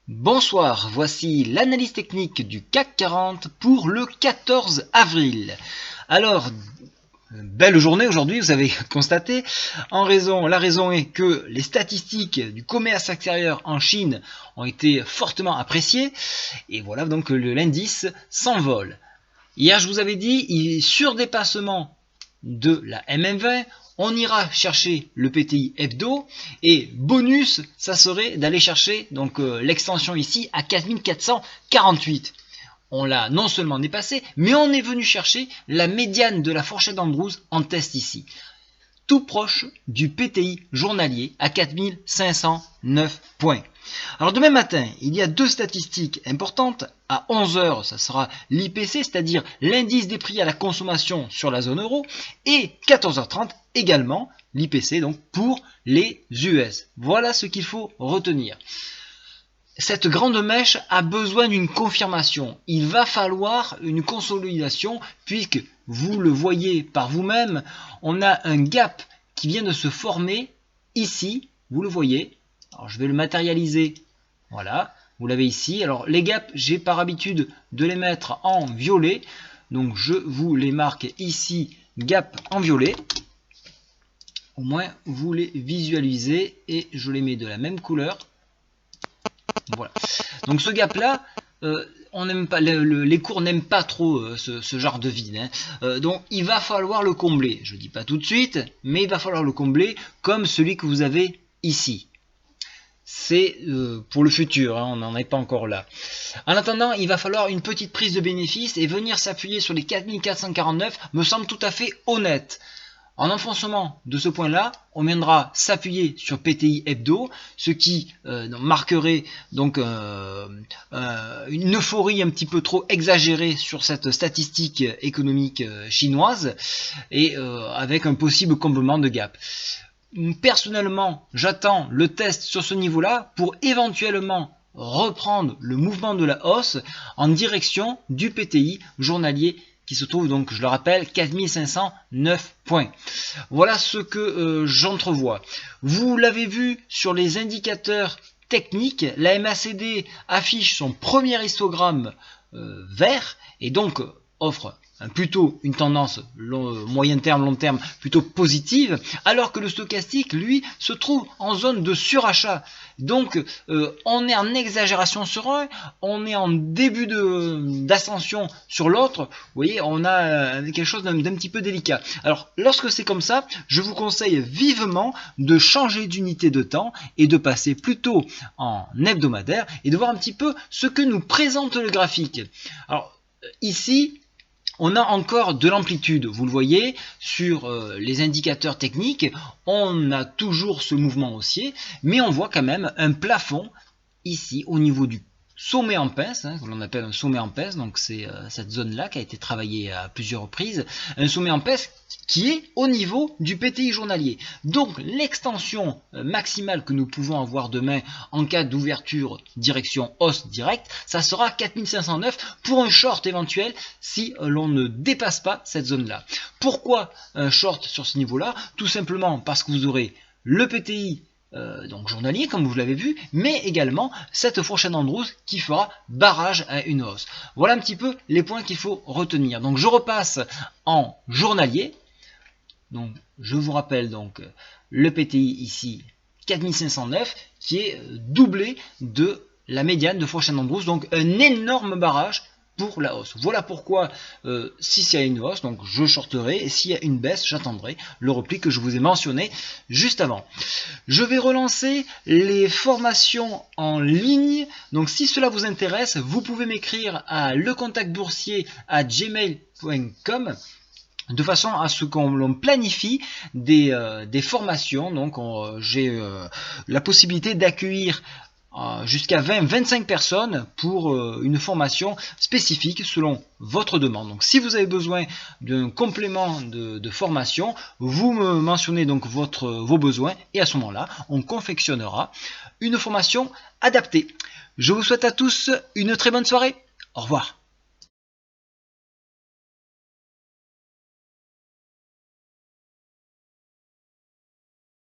Bonsoir, voici l'analyse technique du CAC 40 pour le 14 avril. Alors, belle journée aujourd'hui, vous avez constaté. La raison est que les statistiques du commerce extérieur en Chine ont été fortement appréciées. Et voilà donc l'indice s'envole. Hier, je vous avais dit, surdépassement de la MM20, on ira chercher le PTI hebdo et bonus, ça serait d'aller chercher donc l'extension ici à 4448. On l'a non seulement dépassé, mais on est venu chercher la médiane de la fourchette d'Andrews en test ici, tout proche du PTI journalier à 4509 points. Alors demain matin, il y a deux statistiques importantes. À 11 h, ça sera l'IPC, c'est-à-dire l'indice des prix à la consommation sur la zone euro, et 14h30 également l'IPC donc pour les US. Voilà ce qu'il faut retenir. Cette grande mèche a besoin d'une confirmation. Il va falloir une consolidation puisque vous le voyez par vous-même, on a un gap qui vient de se former ici, vous le voyez. Alors je vais le matérialiser, voilà, vous l'avez ici. Alors les gaps, j'ai par habitude de les mettre en violet, donc je vous les marque ici, gap en violet. Au moins vous les visualisez et je les mets de la même couleur. Voilà. Donc ce gap là, on n'aime pas, les cours n'aiment pas trop ce genre de vide. Donc il va falloir le combler. Je ne dis pas tout de suite, mais il va falloir le combler comme celui que vous avez ici. C'est pour le futur, on n'en est pas encore là. En attendant, il va falloir une petite prise de bénéfice et venir s'appuyer sur les 4449 me semble tout à fait honnête. En enfoncement de ce point-là, on viendra s'appuyer sur PTI hebdo, ce qui marquerait donc une euphorie un petit peu trop exagérée sur cette statistique économique chinoise et avec un possible comblement de gap. Personnellement, j'attends le test sur ce niveau-là pour éventuellement reprendre le mouvement de la hausse en direction du PTI journalier qui se trouve donc, je le rappelle, 4509 points. Voilà ce que j'entrevois. Vous l'avez vu sur les indicateurs techniques, la MACD affiche son premier histogramme vert et donc offre plutôt une tendance moyen terme, long terme plutôt positive, alors que le stochastique, lui, se trouve en zone de surachat. Donc, on est en exagération sur un, on est en début d'ascension sur l'autre. Vous voyez, on a quelque chose d'un petit peu délicat. Alors, lorsque c'est comme ça, je vous conseille vivement de changer d'unité de temps et de passer plutôt en hebdomadaire et de voir un petit peu ce que nous présente le graphique. Alors, ici, on a encore de l'amplitude, vous le voyez, sur les indicateurs techniques, on a toujours ce mouvement haussier, mais on voit quand même un plafond ici au niveau du sommet en pince, que l'on appelle un sommet en pince, donc c'est cette zone-là qui a été travaillée à plusieurs reprises, un sommet en pince qui est au niveau du PTI journalier. Donc l'extension maximale que nous pouvons avoir demain en cas d'ouverture direction hausse directe, ça sera 4509 pour un short éventuel si l'on ne dépasse pas cette zone-là. Pourquoi un short sur ce niveau-là? Tout simplement parce que vous aurez le PTI donc journalier comme vous l'avez vu, mais également cette fourchette d'Andrews qui fera barrage à une hausse. Voilà un petit peu les points qu'il faut retenir. Donc je repasse en journalier. Donc je vous rappelle donc le PTI ici 4509 qui est doublé de la médiane de fourchette d'Andrews, donc un énorme barrage pour la hausse. Voilà pourquoi s'il y a une hausse, donc je shorterai, et s'il y a une baisse, j'attendrai le repli que je vous ai mentionné juste avant. Je vais relancer les formations en ligne, donc si cela vous intéresse, vous pouvez m'écrire à lecontactboursier@gmail.com de façon à ce qu'on planifie des formations. Donc j'ai la possibilité d'accueillir jusqu'à 20-25 personnes pour une formation spécifique selon votre demande. Donc si vous avez besoin d'un complément de formation, vous me mentionnez donc vos besoins et à ce moment-là, on confectionnera une formation adaptée. Je vous souhaite à tous une très bonne soirée. Au revoir.